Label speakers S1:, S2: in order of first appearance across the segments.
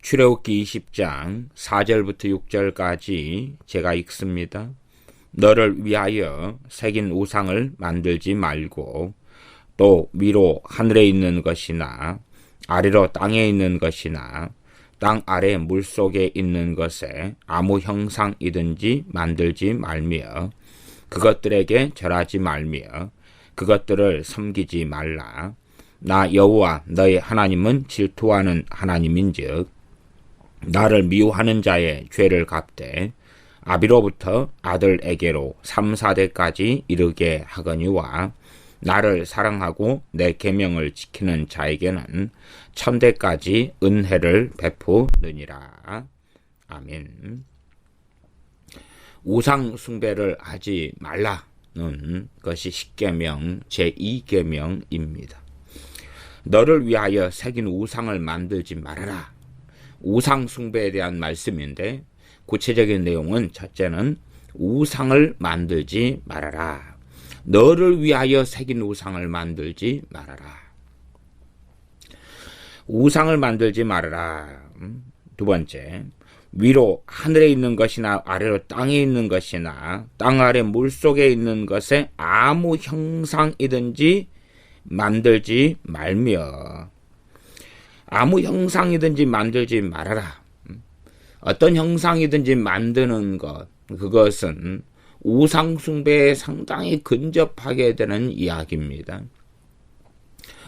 S1: 출애굽기 20장 4절부터 6절까지 제가 읽습니다. 너를 위하여 새긴 우상을 만들지 말고 또 위로 하늘에 있는 것이나 아래로 땅에 있는 것이나 땅 아래 물속에 있는 것에 아무 형상이든지 만들지 말며 그것들에게 절하지 말며 그것들을 섬기지 말라. 나 여호와 너의 하나님은 질투하는 하나님인즉 나를 미워하는 자의 죄를 갚되 아비로부터 아들에게로 3, 4대까지 이르게 하거니와 나를 사랑하고 내 계명을 지키는 자에게는 1000대까지 은혜를 베푸느니라. 아멘. 우상 숭배를 하지 말라는 것이 십계명 제2계명입니다. 너를 위하여 새긴 우상을 만들지 말아라. 우상 숭배에 대한 말씀인데 구체적인 내용은 첫째는 우상을 만들지 말아라. 너를 위하여 새긴 우상을 만들지 말아라. 우상을 만들지 말아라. 두 번째, 위로 하늘에 있는 것이나 아래로 땅에 있는 것이나 땅 아래 물속에 있는 것에 아무 형상이든지 만들지 말며 아무 형상이든지 만들지 말아라. 어떤 형상이든지 만드는 것, 그것은 우상 숭배에 상당히 근접하게 되는 이야기입니다.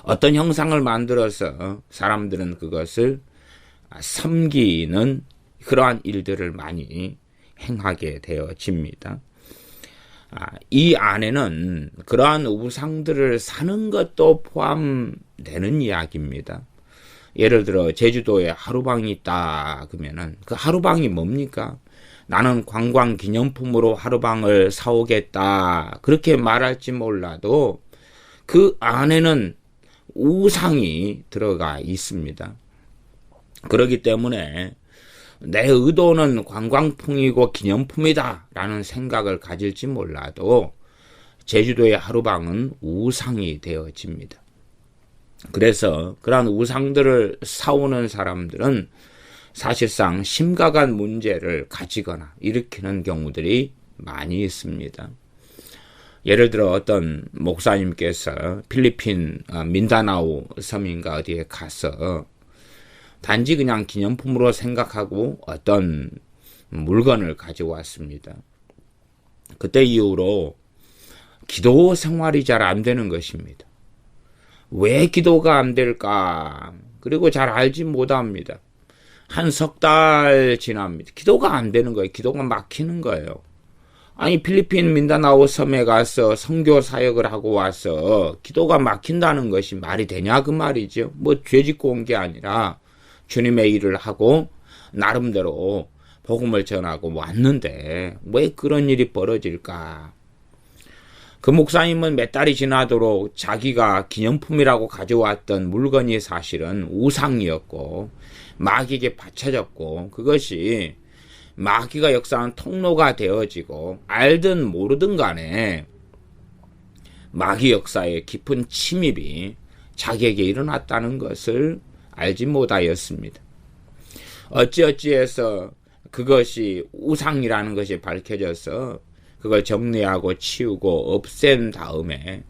S1: 어떤 형상을 만들어서 사람들은 그것을 섬기는 그러한 일들을 많이 행하게 되어집니다. 이 안에는 그러한 우상들을 사는 것도 포함되는 이야기입니다. 예를 들어 제주도에 하루방이 있다 그러면은 그 하루방이 뭡니까? 나는 관광 기념품으로 하루방을 사오겠다 그렇게 말할지 몰라도 그 안에는 우상이 들어가 있습니다. 그렇기 때문에 내 의도는 관광풍이고 기념품이다 라는 생각을 가질지 몰라도 제주도의 하루방은 우상이 되어집니다. 그래서 그러한 우상들을 사오는 사람들은 사실상 심각한 문제를 가지거나 일으키는 경우들이 많이 있습니다. 예를 들어 어떤 목사님께서 필리핀 민다나오 섬인가 어디에 가서 단지 그냥 기념품으로 생각하고 어떤 물건을 가져왔습니다. 그때 이후로 기도 생활이 잘 안 되는 것입니다. 왜 기도가 안 될까? 그리고 잘 알지 못합니다. 한 석 달 지납니다. 기도가 안 되는 거예요. 기도가 막히는 거예요. 아니 필리핀 민다나오 섬에 가서 선교 사역을 하고 와서 기도가 막힌다는 것이 말이 되냐 그 말이죠. 뭐 죄 짓고 온 게 아니라 주님의 일을 하고 나름대로 복음을 전하고 왔는데 왜 그런 일이 벌어질까? 그 목사님은 몇 달이 지나도록 자기가 기념품이라고 가져왔던 물건이 사실은 우상이었고 마귀에게 바쳐졌고 그것이 마귀가 역사한 통로가 되어지고 알든 모르든 간에 마귀 역사의 깊은 침입이 자기에게 일어났다는 것을 알지 못하였습니다. 어찌어찌해서 그것이 우상이라는 것이 밝혀져서 그걸 정리하고 치우고 없앤 다음에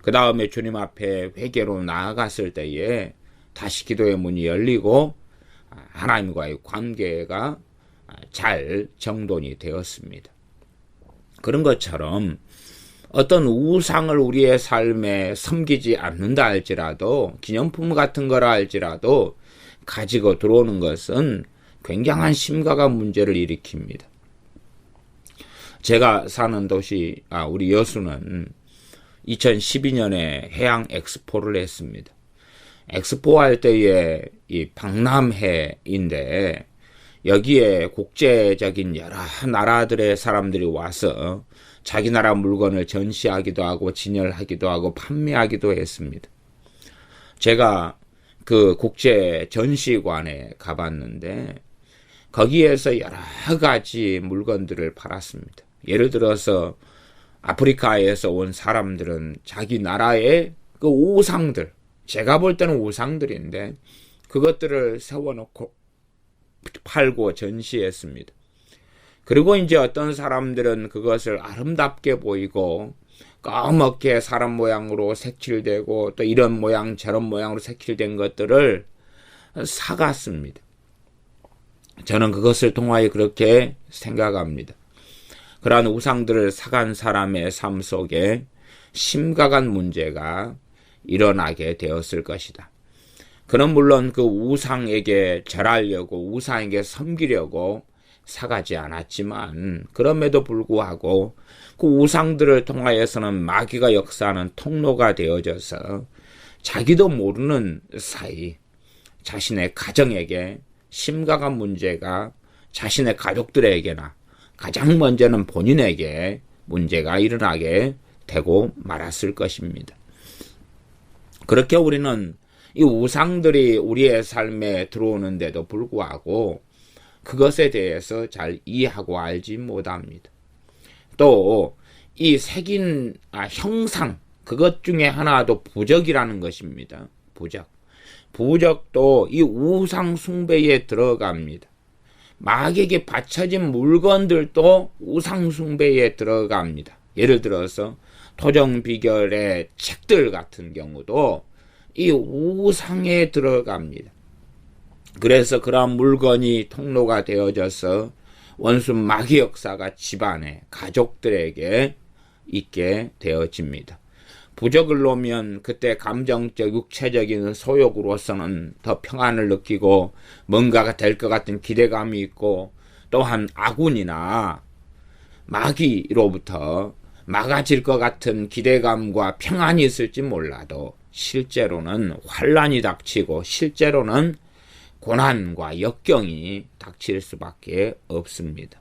S1: 그 다음에 주님 앞에 회개로 나아갔을 때에 다시 기도의 문이 열리고 하나님과의 관계가 잘 정돈이 되었습니다. 그런 것처럼 어떤 우상을 우리의 삶에 섬기지 않는다 할지라도 기념품 같은 거라 할지라도 가지고 들어오는 것은 굉장한 심각한 문제를 일으킵니다. 제가 사는 도시 우리 여수는 2012년에 해양 엑스포를 했습니다. 엑스포 할 때에 이 박람회인데 여기에 국제적인 여러 나라들의 사람들이 와서 자기 나라 물건을 전시하기도 하고 진열하기도 하고 판매하기도 했습니다. 제가 그 국제 전시관에 가봤는데 거기에서 여러 가지 물건들을 팔았습니다. 예를 들어서 아프리카에서 온 사람들은 자기 나라의 그 우상들, 제가 볼 때는 우상들인데 그것들을 세워놓고 팔고 전시했습니다. 그리고 이제 어떤 사람들은 그것을 아름답게 보이고 까맣게 사람 모양으로 색칠되고 또 이런 모양 저런 모양으로 색칠된 것들을 사갔습니다. 저는 그것을 통하여 그렇게 생각합니다. 그러한 우상들을 사간 사람의 삶 속에 심각한 문제가 일어나게 되었을 것이다. 그는 물론 그 우상에게 절하려고 우상에게 섬기려고 사가지 않았지만 그럼에도 불구하고 그 우상들을 통하여서는 마귀가 역사하는 통로가 되어져서 자기도 모르는 사이 자신의 가정에게 심각한 문제가 자신의 가족들에게나 가장 먼저는 본인에게 문제가 일어나게 되고 말았을 것입니다. 그렇게 우리는 이 우상들이 우리의 삶에 들어오는데도 불구하고 그것에 대해서 잘 이해하고 알지 못합니다. 또 이 새긴 형상 그것 중에 하나도 부적이라는 것입니다. 부적도 이 우상 숭배에 들어갑니다. 마귀에게 바쳐진 물건들도 우상 숭배에 들어갑니다. 예를 들어서 토정 비결의 책들 같은 경우도 이 우상에 들어갑니다. 그래서 그러한 물건이 통로가 되어져서 원수 마귀 역사가 집안에 가족들에게 있게 되어집니다. 부적을 놓으면 그때 감정적 육체적인 소욕으로서는 더 평안을 느끼고 뭔가가 될 것 같은 기대감이 있고 또한 아군이나 마귀로부터 막아질 것 같은 기대감과 평안이 있을지 몰라도 실제로는 환란이 닥치고 실제로는 고난과 역경이 닥칠 수밖에 없습니다.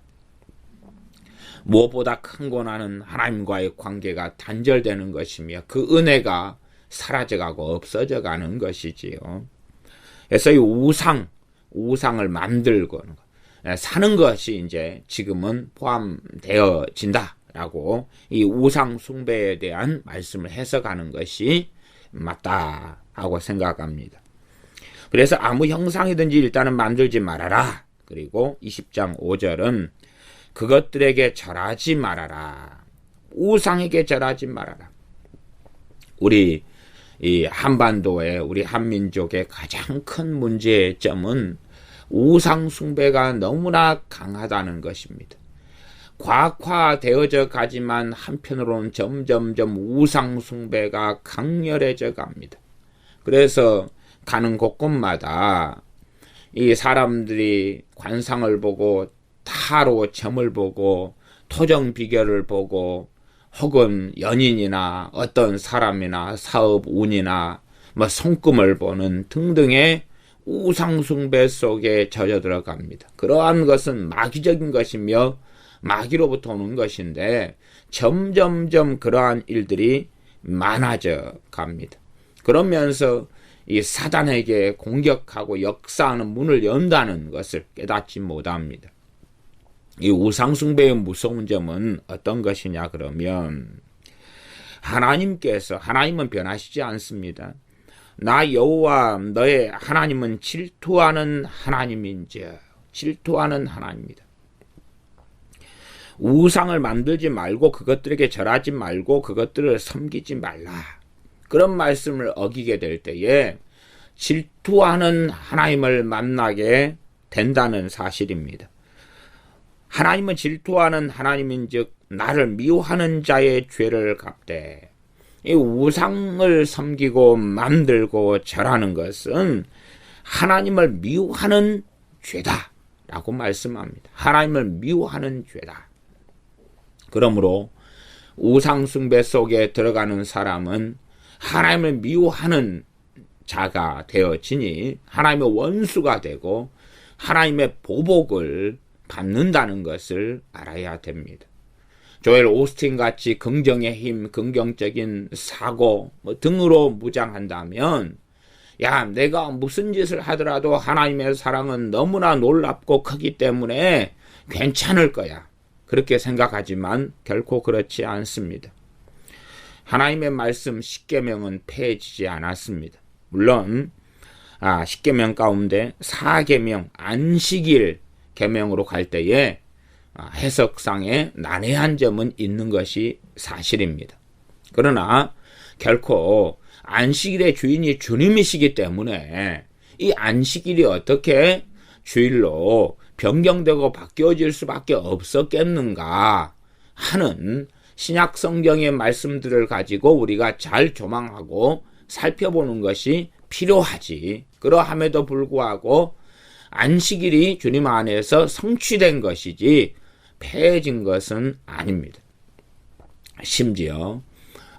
S1: 무엇보다 큰 고난은 하나님과의 관계가 단절되는 것이며 그 은혜가 사라져가고 없어져가는 것이지요. 그래서 이 우상을 만들고 사는 것이 이제 지금은 포함되어진다라고 이 우상 숭배에 대한 말씀을 해석하는 것이 맞다 하고 생각합니다. 그래서 아무 형상이든지 일단은 만들지 말아라. 그리고 20장 5절은 그것들에게 절하지 말아라. 우상에게 절하지 말아라. 우리 이 한반도의 우리 한민족의 가장 큰 문제점은 우상 숭배가 너무나 강하다는 것입니다. 과학화되어져 가지만 한편으로는 점점점 우상 숭배가 강렬해져 갑니다. 그래서 가는 곳곳마다 이 사람들이 관상을 보고 타로 점을 보고 토정 비결을 보고 혹은 연인이나 어떤 사람이나 사업 운이나 손금을 보는 등등의 우상 숭배 속에 젖어 들어갑니다. 그러한 것은 마귀적인 것이며 마귀로부터 오는 것인데 점점점 그러한 일들이 많아져 갑니다. 그러면서 이 사단에게 공격하고 역사하는 문을 연다는 것을 깨닫지 못합니다. 이 우상숭배의 무서운 점은 어떤 것이냐 그러면 하나님은 변하시지 않습니다. 나 여호와 너의 하나님은 질투하는 하나님인즉 질투하는 하나님입니다. 우상을 만들지 말고 그것들에게 절하지 말고 그것들을 섬기지 말라. 그런 말씀을 어기게 될 때에 질투하는 하나님을 만나게 된다는 사실입니다. 하나님은 질투하는 하나님인즉 나를 미워하는 자의 죄를 갚되 이 우상을 섬기고 만들고 절하는 것은 하나님을 미워하는 죄다라고 말씀합니다. 하나님을 미워하는 죄다. 그러므로 우상 숭배 속에 들어가는 사람은 하나님을 미워하는 자가 되어지니 하나님의 원수가 되고 하나님의 보복을 받는다는 것을 알아야 됩니다. 조엘 오스틴 같이 긍정의 힘, 긍정적인 사고 등으로 무장한다면 야, 내가 무슨 짓을 하더라도 하나님의 사랑은 너무나 놀랍고 크기 때문에 괜찮을 거야. 그렇게 생각하지만 결코 그렇지 않습니다. 하나님의 말씀 십계명은 폐해지지 않았습니다. 물론 십계명 가운데 사계명 안식일 계명으로 갈 때에 해석상에 난해한 점은 있는 것이 사실입니다. 그러나 결코 안식일의 주인이 주님이시기 때문에 이 안식일이 어떻게 주일로 변경되고 바뀌어질 수밖에 없었겠는가 하는 신약 성경의 말씀들을 가지고 우리가 잘 조망하고 살펴보는 것이 필요하지. 그러함에도 불구하고 안식일이 주님 안에서 성취된 것이지 폐해진 것은 아닙니다. 심지어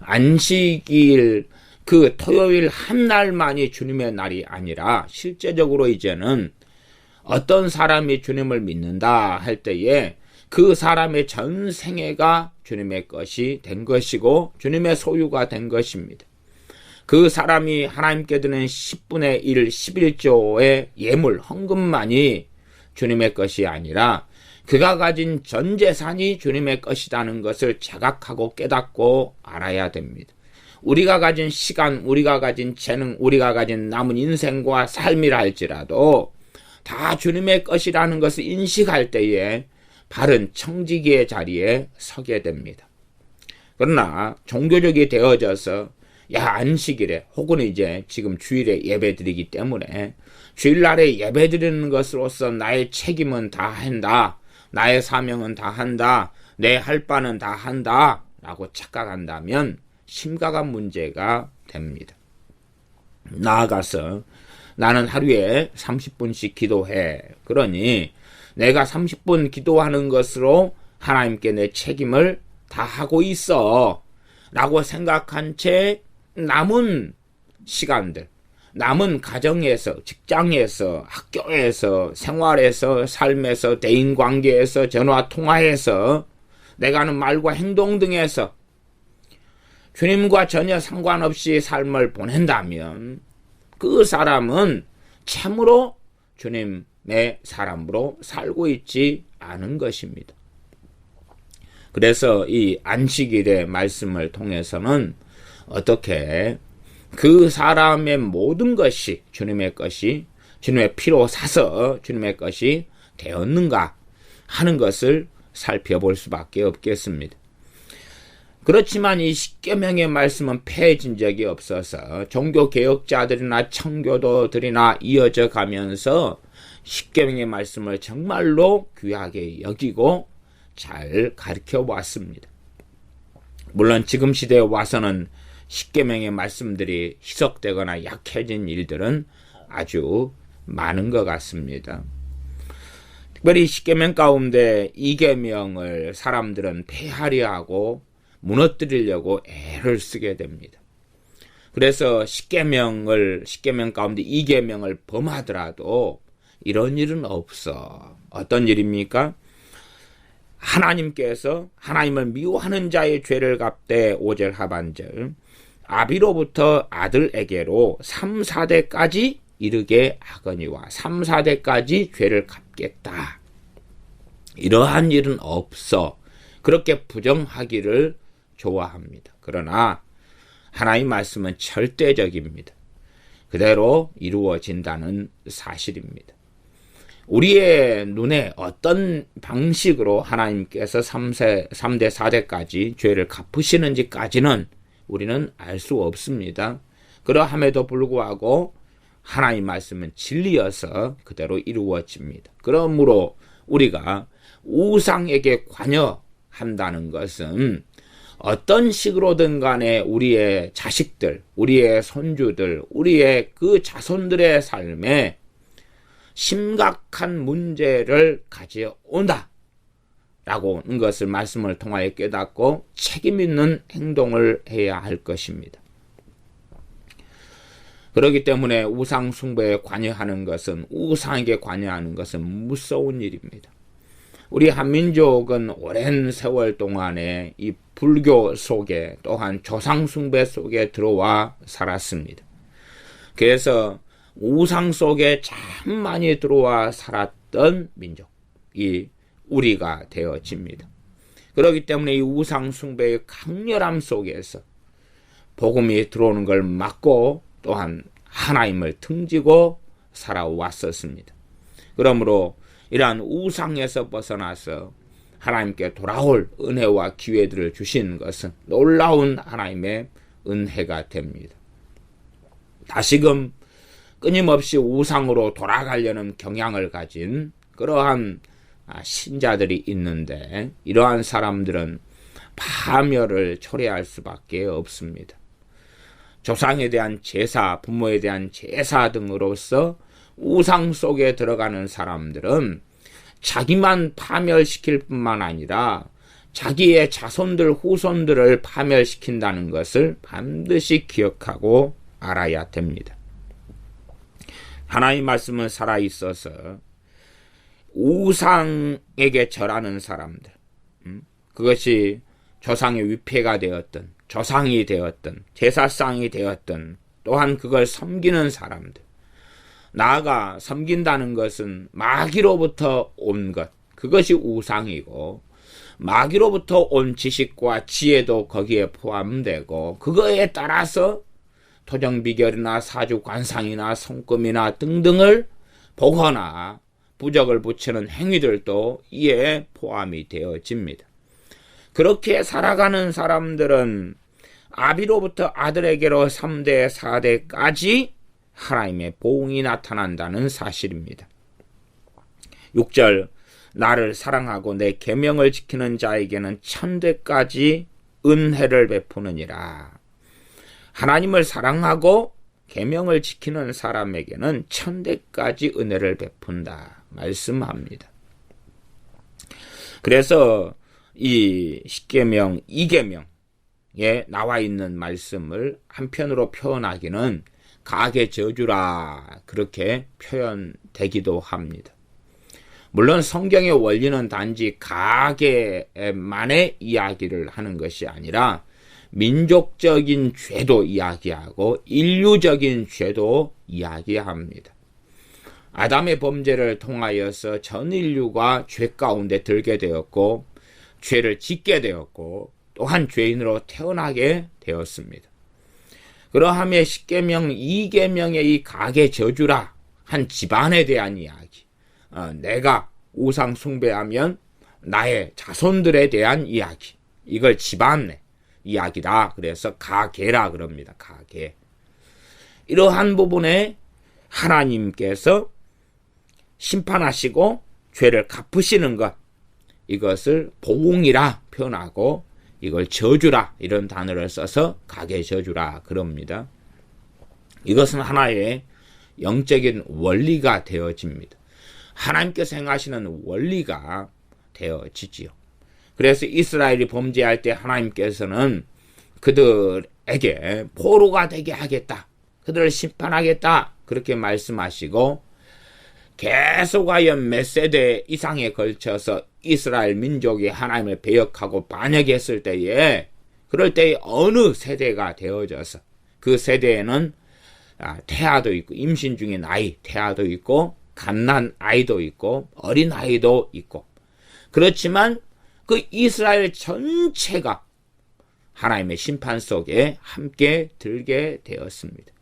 S1: 안식일 그 토요일 한 날만이 주님의 날이 아니라 실제적으로 이제는 어떤 사람이 주님을 믿는다 할 때에 그 사람의 전 생애가 주님의 것이 된 것이고 주님의 소유가 된 것입니다. 그 사람이 하나님께 드는 10분의 1, 11조의 예물, 헌금만이 주님의 것이 아니라 그가 가진 전 재산이 주님의 것이라는 것을 자각하고 깨닫고 알아야 됩니다. 우리가 가진 시간, 우리가 가진 재능, 우리가 가진 남은 인생과 삶이라 할지라도 다 주님의 것이라는 것을 인식할 때에 바른 청지기의 자리에 서게 됩니다. 그러나 종교적이 되어져서 안식일에 혹은 이제 지금 주일에 예배드리기 때문에 주일날에 예배드리는 것으로서 나의 책임은 다 한다. 나의 사명은 다 한다. 내 할 바는 다 한다. 라고 착각한다면 심각한 문제가 됩니다. 나아가서 나는 하루에 30분씩 기도해. 그러니 내가 30분 기도하는 것으로 하나님께 내 책임을 다 하고 있어. 라고 생각한 채 남은 시간들, 남은 가정에서, 직장에서, 학교에서, 생활에서, 삶에서, 대인관계에서, 전화통화에서, 내가 하는 말과 행동 등에서 주님과 전혀 상관없이 삶을 보낸다면 그 사람은 참으로 주님의 사람으로 살고 있지 않은 것입니다. 그래서 이 안식일의 말씀을 통해서는 어떻게 그 사람의 모든 것이 주님의 것이 주님의 피로 사서 주님의 것이 되었는가 하는 것을 살펴볼 수밖에 없겠습니다. 그렇지만 이 십계명의 말씀은 폐해진 적이 없어서 종교개혁자들이나 청교도들이나 이어져 가면서 십계명의 말씀을 정말로 귀하게 여기고 잘 가르쳐 왔습니다. 물론 지금 시대에 와서는 십계명의 말씀들이 희석되거나 약해진 일들은 아주 많은 것 같습니다. 특별히 십계명 가운데 이계명을 사람들은 폐하려 하고 무너뜨리려고 애를 쓰게 됩니다. 그래서 십계명 가운데 이계명을 범하더라도 이런 일은 없어. 어떤 일입니까? 하나님께서 하나님을 미워하는 자의 죄를 갚되 5절 하반절 아비로부터 아들에게로 3, 4대까지 이르게 하거니와 3, 4대까지 죄를 갚겠다. 이러한 일은 없어. 그렇게 부정하기를 좋아합니다. 그러나 하나님 말씀은 절대적입니다. 그대로 이루어진다는 사실입니다. 우리의 눈에 어떤 방식으로 하나님께서 3대, 4대까지 죄를 갚으시는지까지는 우리는 알 수 없습니다. 그러함에도 불구하고 하나님 말씀은 진리여서 그대로 이루어집니다. 그러므로 우리가 우상에게 관여한다는 것은 어떤 식으로든 간에 우리의 자식들, 우리의 손주들, 우리의 그 자손들의 삶에 심각한 문제를 가져온다 라고 하는 것을 말씀을 통하여 깨닫고 책임 있는 행동을 해야 할 것입니다. 그렇기 때문에 우상 숭배에 관여하는 것은, 우상에게 관여하는 것은 무서운 일입니다. 우리 한민족은 오랜 세월 동안에 이 불교 속에 또한 조상 숭배 속에 들어와 살았습니다. 그래서 우상 속에 참 많이 들어와 살았던 민족이 우리가 되어집니다. 그렇기 때문에 이 우상 숭배의 강렬함 속에서 복음이 들어오는 걸 막고 또한 하나님을 등지고 살아왔었습니다. 그러므로 이러한 우상에서 벗어나서 하나님께 돌아올 은혜와 기회들을 주신 것은 놀라운 하나님의 은혜가 됩니다. 다시금 끊임없이 우상으로 돌아가려는 경향을 가진 그러한 신자들이 있는데, 이러한 사람들은 파멸을 초래할 수밖에 없습니다. 조상에 대한 제사, 부모에 대한 제사 등으로서 우상 속에 들어가는 사람들은 자기만 파멸시킬 뿐만 아니라 자기의 자손들, 후손들을 파멸시킨다는 것을 반드시 기억하고 알아야 됩니다. 하나님의 말씀은 살아있어서 우상에게 절하는 사람들, 그것이 조상의 위패가 되었든 조상이 되었든 제사상이 되었든, 또한 그걸 섬기는 사람들, 나아가 섬긴다는 것은 마귀로부터 온 것, 그것이 우상이고, 마귀로부터 온 지식과 지혜도 거기에 포함되고, 그거에 따라서 토정비결이나 사주관상이나 손금이나 등등을 보거나 부적을 붙이는 행위들도 이에 포함이 되어집니다. 그렇게 살아가는 사람들은 아비로부터 아들에게로 3대, 4대까지 하나님의 보응이 나타난다는 사실입니다. 6절, 나를 사랑하고 내 계명을 지키는 자에게는 천대까지 은혜를 베푸느니라. 하나님을 사랑하고 계명을 지키는 사람에게는 천대까지 은혜를 베푼다 말씀합니다. 그래서 이 십계명, 이계명에 나와 있는 말씀을 한편으로 표현하기는 가계 저주라, 그렇게 표현되기도 합니다. 물론 성경의 원리는 단지 가계만의 이야기를 하는 것이 아니라 민족적인 죄도 이야기하고 인류적인 죄도 이야기합니다. 아담의 범죄를 통하여서 전 인류가 죄 가운데 들게 되었고, 죄를 짓게 되었고, 또한 죄인으로 태어나게 되었습니다. 그러함에 십계명, 이계명의 이 가계 저주라, 한 집안에 대한 이야기, 내가 우상 숭배하면 나의 자손들에 대한 이야기, 이걸 집안의 이야기다. 그래서 가계라 그럽니다. 가계. 이러한 부분에 하나님께서 심판하시고 죄를 갚으시는 것, 이것을 보응이라 표현하고, 이걸 저주라, 이런 단어를 써서 가계 저주라 그럽니다. 이것은 하나의 영적인 원리가 되어집니다. 하나님께서 행하시는 원리가 되어지지요. 그래서 이스라엘이 범죄할 때 하나님께서는 그들에게 포로가 되게 하겠다, 그들을 심판하겠다, 그렇게 말씀하시고, 계속하여 몇 세대 이상에 걸쳐서 이스라엘 민족이 하나님을 배역하고 반역했을 때에, 그럴 때에 어느 세대가 되어져서 그 세대에는 태아도 있고, 임신 중인 아이 태아도 있고, 갓난 아이도 있고, 어린 아이도 있고, 그렇지만 그 이스라엘 전체가 하나님의 심판 속에 함께 들게 되었습니다.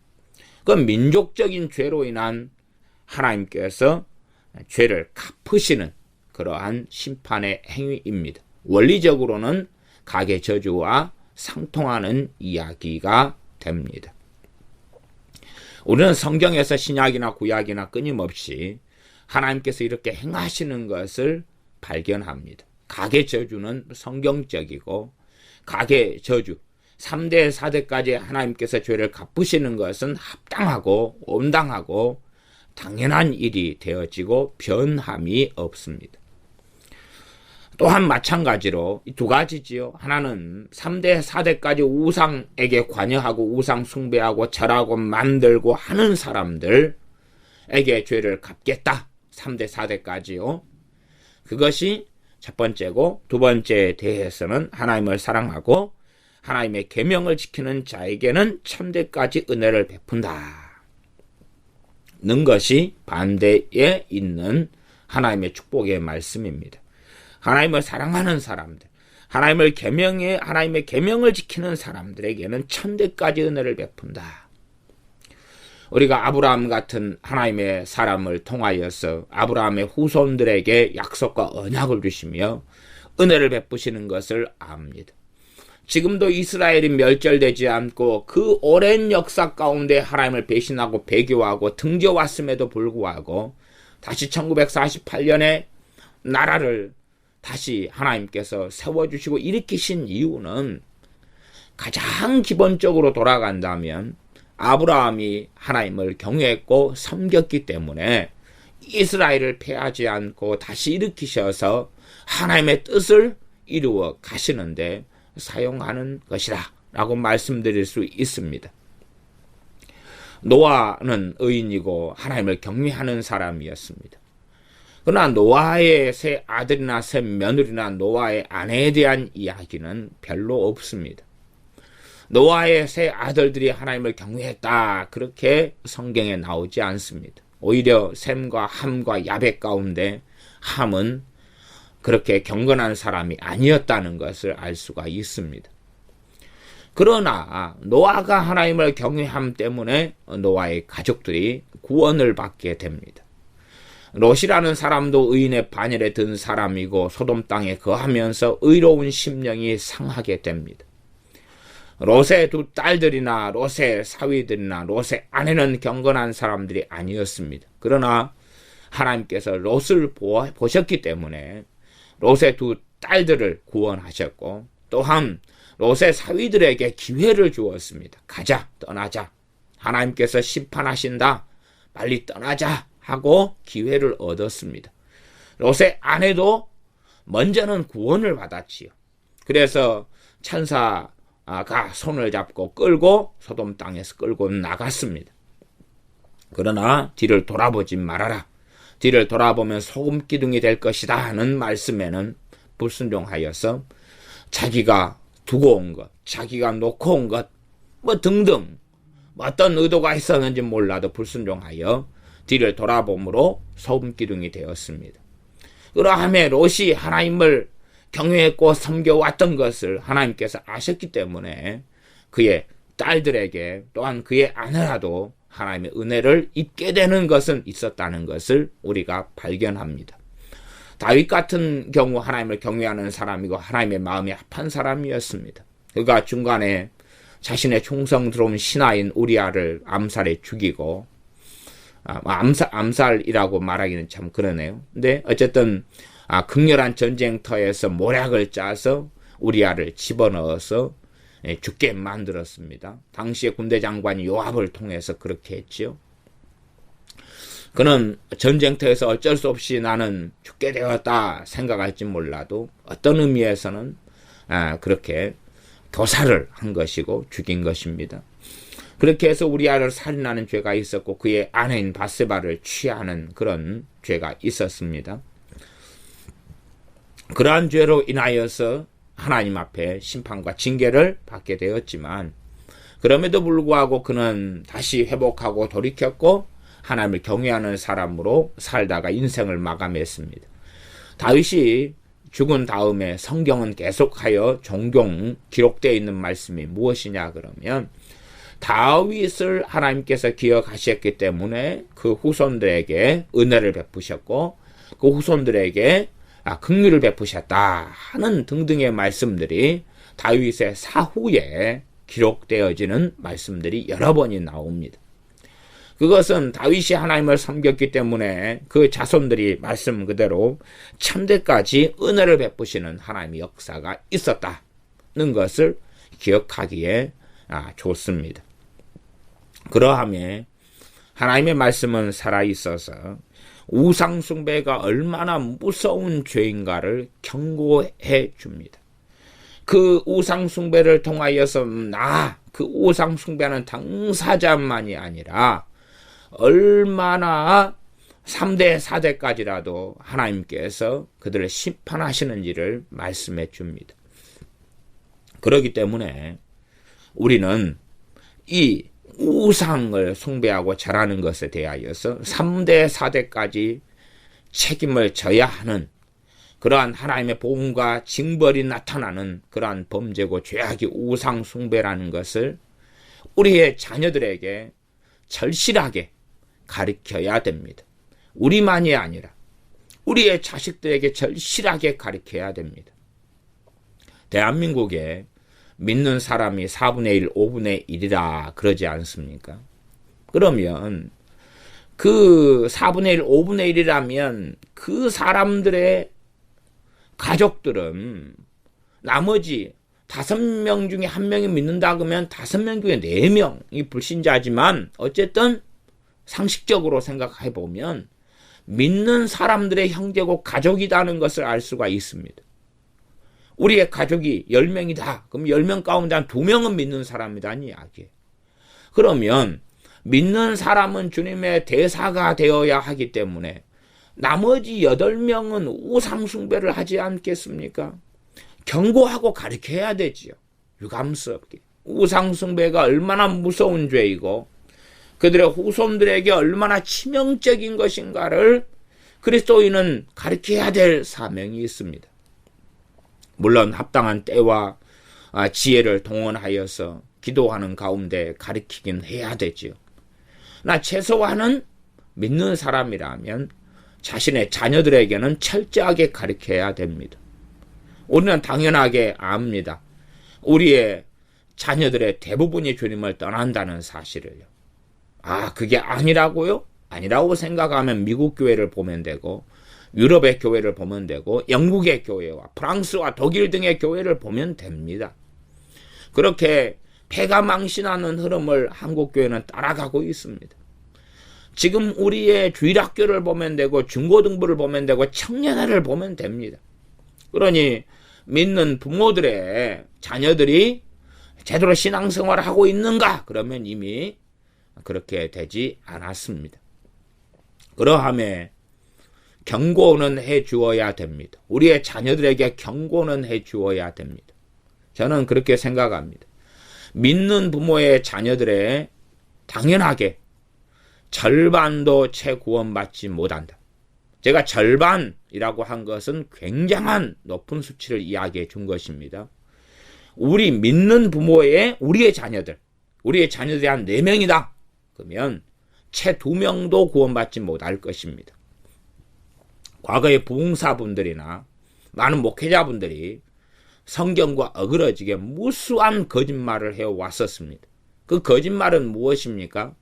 S1: 그 민족적인 죄로 인한 하나님께서 죄를 갚으시는 그러한 심판의 행위입니다. 원리적으로는 가계 저주와 상통하는 이야기가 됩니다. 우리는 성경에서 신약이나 구약이나 끊임없이 하나님께서 이렇게 행하시는 것을 발견합니다. 가계 저주는 성경적이고, 가계 저주 3대 4대까지 하나님께서 죄를 갚으시는 것은 합당하고 온당하고 당연한 일이 되어지고 변함이 없습니다. 또한 마찬가지로 이 두 가지지요. 하나는 3대 4대까지 우상에게 관여하고 우상 숭배하고 절하고 만들고 하는 사람들에게 죄를 갚겠다. 3대 4대까지요. 그것이 첫 번째고, 두 번째에 대해서는 하나님을 사랑하고 하나님의 계명을 지키는 자에게는 천대까지 은혜를 베푼다 는 것이 반대에 있는 하나님의 축복의 말씀입니다. 하나님을 사랑하는 사람들, 하나님의 계명을 지키는 사람들에게는 천대까지 은혜를 베푼다. 우리가 아브라함 같은 하나님의 사람을 통하여서 아브라함의 후손들에게 약속과 언약을 주시며 은혜를 베푸시는 것을 압니다. 지금도 이스라엘이 멸절되지 않고 그 오랜 역사 가운데 하나님을 배신하고 배교하고 등져왔음에도 불구하고 다시 1948년에 나라를 다시 하나님께서 세워주시고 일으키신 이유는 가장 기본적으로 돌아간다면 아브라함이 하나님을 경외했고 섬겼기 때문에 이스라엘을 패하지 않고 다시 일으키셔서 하나님의 뜻을 이루어 가시는데 사용하는 것이다 라고 말씀드릴 수 있습니다. 노아는 의인이고 하나님을 경외하는 사람이었습니다. 그러나 노아의 새 아들이나 새 며느리나 노아의 아내에 대한 이야기는 별로 없습니다. 노아의 새 아들들이 하나님을 경외했다 그렇게 성경에 나오지 않습니다. 오히려 셈과 함과 야벳 가운데 함은 그렇게 경건한 사람이 아니었다는 것을 알 수가 있습니다. 그러나 노아가 하나님을 경외함 때문에 노아의 가족들이 구원을 받게 됩니다. 롯이라는 사람도 의인의 반열에 든 사람이고 소돔 땅에 거하면서 의로운 심령이 상하게 됩니다. 롯의 두 딸들이나 롯의 사위들이나 롯의 아내는 경건한 사람들이 아니었습니다. 그러나 하나님께서 롯을 보셨기 때문에 롯의 두 딸들을 구원하셨고 또한 롯의 사위들에게 기회를 주었습니다. 가자, 떠나자. 하나님께서 심판하신다. 빨리 떠나자 하고 기회를 얻었습니다. 롯의 아내도 먼저는 구원을 받았지요. 그래서 천사가 손을 잡고 끌고 소돔 땅에서 끌고 나갔습니다. 그러나 뒤를 돌아보지 말아라. 뒤를 돌아보면 소금 기둥이 될 것이다 하는 말씀에는 불순종하여서 자기가 두고 온 것, 자기가 놓고 온 것, 등등 어떤 의도가 있었는지 몰라도 불순종하여 뒤를 돌아봄으로 소금 기둥이 되었습니다. 그러함에 롯이 하나님을 경외했고 섬겨왔던 것을 하나님께서 아셨기 때문에 그의 딸들에게 또한 그의 아내라도 하나님의 은혜를 입게 되는 것은 있었다는 것을 우리가 발견합니다. 다윗 같은 경우 하나님을 경외하는 사람이고 하나님의 마음이 합한 사람이었습니다. 그가 중간에 자신의 충성스러운 신하인 우리아를 암살해 죽이고 암살이라고 말하기는 참 그러네요. 근데 어쨌든 극렬한 전쟁터에서 모략을 짜서 우리아를 집어넣어서 죽게 만들었습니다. 당시의 군대 장관이 요압을 통해서 그렇게 했지요. 그는 전쟁터에서 어쩔 수 없이 나는 죽게 되었다 생각할지 몰라도 어떤 의미에서는 그렇게 교사를 한 것이고 죽인 것입니다. 그렇게 해서 우리아를 살인하는 죄가 있었고 그의 아내인 바세바를 취하는 그런 죄가 있었습니다. 그러한 죄로 인하여서 하나님 앞에 심판과 징계를 받게 되었지만 그럼에도 불구하고 그는 다시 회복하고 돌이켰고 하나님을 경외하는 사람으로 살다가 인생을 마감했습니다. 다윗이 죽은 다음에 성경은 계속하여 종종 기록되어 있는 말씀이 무엇이냐 그러면 다윗을 하나님께서 기억하셨기 때문에 그 후손들에게 은혜를 베푸셨고 그 후손들에게 긍휼을 베푸셨다 하는 등등의 말씀들이 다윗의 사후에 기록되어지는 말씀들이 여러 번이 나옵니다. 그것은 다윗이 하나님을 섬겼기 때문에 그 자손들이 말씀 그대로 천대까지 은혜를 베푸시는 하나님의 역사가 있었다는 것을 기억하기에 좋습니다. 그러함에 하나님의 말씀은 살아있어서 우상숭배가 얼마나 무서운 죄인가를 경고해 줍니다. 그 우상숭배를 통하여서 그 우상숭배하는 당사자만이 아니라 얼마나 3대 4대까지라도 하나님께서 그들을 심판하시는지를 말씀해 줍니다. 그렇기 때문에 우리는 이 우상을 숭배하고 절하는 것에 대하여서 3대 4대까지 책임을 져야 하는 그러한 하나님의 보응과 징벌이 나타나는 그러한 범죄고 죄악이 우상 숭배라는 것을 우리의 자녀들에게 절실하게 가르쳐야 됩니다. 우리만이 아니라 우리의 자식들에게 절실하게 가르쳐야 됩니다. 대한민국에 믿는 사람이 4분의 1, 5분의 1이라 그러지 않습니까? 그러면 그 4분의 1, 5분의 1이라면 그 사람들의 가족들은 나머지 5명 중에 1명이 믿는다 그러면 5명 중에 4명이 불신자지만 어쨌든 상식적으로 생각해 보면 믿는 사람들의 형제고 가족이라는 것을 알 수가 있습니다. 우리의 가족이 10명이다. 그럼 10명 가운데 한 2명은 믿는 사람이라는 이야기예요. 그러면 믿는 사람은 주님의 대사가 되어야 하기 때문에 나머지 8명은 우상숭배를 하지 않겠습니까? 경고하고 가르쳐야 되지요. 유감스럽게. 우상숭배가 얼마나 무서운 죄이고 그들의 후손들에게 얼마나 치명적인 것인가를 그리스도인은 가르쳐야 될 사명이 있습니다. 물론 합당한 때와 지혜를 동원하여서 기도하는 가운데 가르치긴 해야 되지요. 나 최소한은 믿는 사람이라면 자신의 자녀들에게는 철저하게 가르쳐야 됩니다. 우리는 당연하게 압니다. 우리의 자녀들의 대부분이 주님을 떠난다는 사실을요. 그게 아니라고요? 아니라고 생각하면 미국 교회를 보면 되고 유럽의 교회를 보면 되고 영국의 교회와 프랑스와 독일 등의 교회를 보면 됩니다. 그렇게 폐가 망신하는 흐름을 한국 교회는 따라가고 있습니다. 지금 우리의 주일학교를 보면 되고 중고등부를 보면 되고 청년회를 보면 됩니다. 그러니 믿는 부모들의 자녀들이 제대로 신앙생활을 하고 있는가? 그러면 이미 그렇게 되지 않았습니다. 그러함에 경고는 해 주어야 됩니다. 우리의 자녀들에게 경고는 해 주어야 됩니다. 저는 그렇게 생각합니다. 믿는 부모의 자녀들의 당연하게 절반도 채 구원받지 못한다. 제가 절반이라고 한 것은 굉장한 높은 수치를 이야기해 준 것입니다. 우리 믿는 부모의 우리의 자녀들이 한 4명이다. 그러면 채 2명도 구원받지 못할 것입니다. 과거의 부흥사분들이나 많은 목회자분들이 성경과 어그러지게 무수한 거짓말을 해왔었습니다. 그 거짓말은 무엇입니까?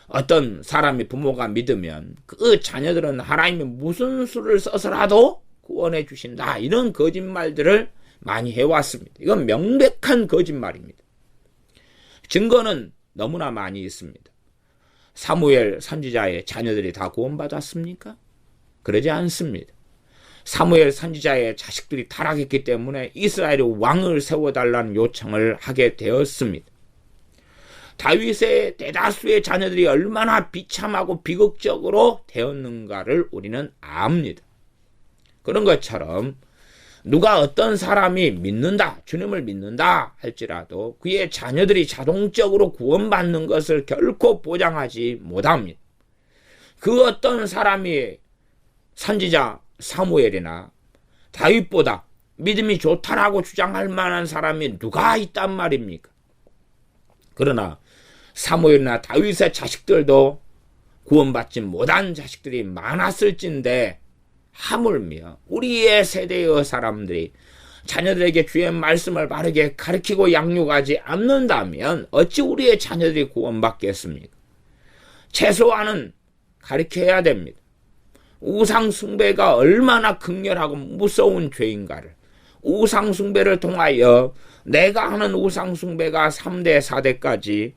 S1: 어떤 사람이 부모가 믿으면 그 자녀들은 하나님이 무슨 수를 써서라도 구원해 주신다. 이런 거짓말들을 많이 해왔습니다. 이건 명백한 거짓말입니다. 증거는 너무나 많이 있습니다. 사무엘 선지자의 자녀들이 다 구원받았습니까? 그러지 않습니다. 사무엘 선지자의 자식들이 타락했기 때문에 이스라엘의 왕을 세워달라는 요청을 하게 되었습니다. 다윗의 대다수의 자녀들이 얼마나 비참하고 비극적으로 되었는가를 우리는 압니다. 그런 것처럼 누가 어떤 사람이 믿는다, 주님을 믿는다 할지라도 그의 자녀들이 자동적으로 구원받는 것을 결코 보장하지 못합니다. 그 어떤 사람이 선지자 사무엘이나 다윗보다 믿음이 좋다라고 주장할 만한 사람이 누가 있단 말입니까? 그러나 사무엘이나 다윗의 자식들도 구원받지 못한 자식들이 많았을진데 하물며 우리의 세대의 사람들이 자녀들에게 주의 말씀을 바르게 가르치고 양육하지 않는다면 어찌 우리의 자녀들이 구원받겠습니까? 최소한은 가르쳐야 됩니다. 우상숭배가 얼마나 극렬하고 무서운 죄인가를, 우상숭배를 통하여 내가 하는 우상숭배가 3대 4대까지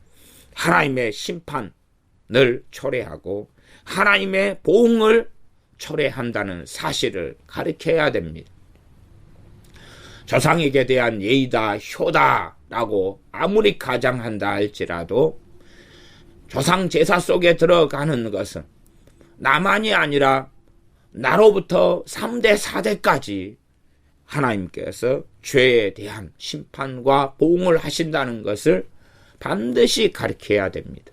S1: 하나님의 심판을 초래하고 하나님의 보응을 초래한다는 사실을 가르쳐야 됩니다. 조상에게 대한 예의다, 효다라고 아무리 가장한다 할지라도 조상 제사 속에 들어가는 것은 나만이 아니라 나로부터 3대 4대까지 하나님께서 죄에 대한 심판과 보응을 하신다는 것을 반드시 가르쳐야 됩니다.